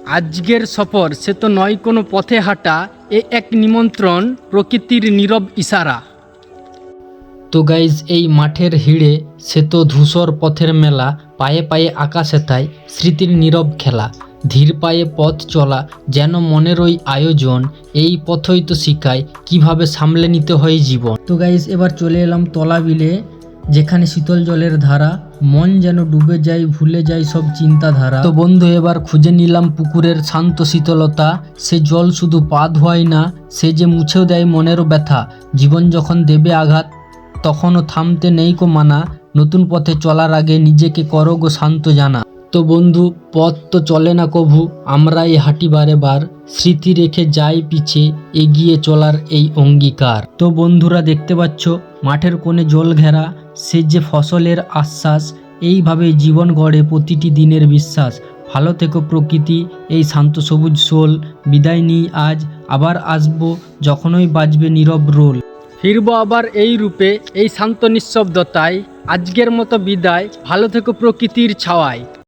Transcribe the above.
আজকের সফর সে তো নয় কোনো পথে হাঁটা, এ এক নিমন্ত্রণ, প্রকৃতির নীরব ইশারা। তো গাইজ এই মাঠের হিড়ে সে তো ধূসর পথের মেলা, পায়ে পায়ে আকাশে তাই স্মৃতির নীরব খেলা। ধীর পায়ে পথ চলা যেন মনের ওই আয়োজন, এই পথই তো শিখায় কিভাবে সামলে নিতে হয় জীবন। তো গাইজ এবার চলে এলাম তলা বিলে, যেখানে শীতল জলের ধারা, মন যেন ডুবে যায়, ভুলে যায় সব চিন্তাধারা। তো বন্ধু এবার খুঁজে নিলাম পুকুরের শান্ত শীতলতা, সে জল শুধু পা ধোয়ায় না, সে যে মুছেও দেয় মনেরও ব্যথা। জীবন যখন দেবে আঘাত তখনও থামতে নেই কো মানা, নতুন পথে চলার আগে নিজেকে করো গো শান্ত জানা। তো বন্ধু পথ তো চলে না কভু, আমরাই হাঁটি বারে বার, স্মৃতি রেখে যাই পিছে, এগিয়ে চলার এই অঙ্গীকার। তো বন্ধুরা দেখতে পাচ্ছ মাঠের কোণে জল ঘেরা, সে যে ফসলের আশ্বাস, এইভাবে জীবন গড়ে প্রতিটি দিনের বিশ্বাস। ভালো থেকো প্রকৃতি, এই শান্ত সবুজ শোল, বিদায় নিই আজ, আবার আসবো যখনই বাজবে নীরব রোল। ফিরবো আবার এই রূপে, এই শান্ত নিঃশব্দতায়, আজকের মতো বিদায়, ভালো থেকো প্রকৃতির ছাওয়ায়।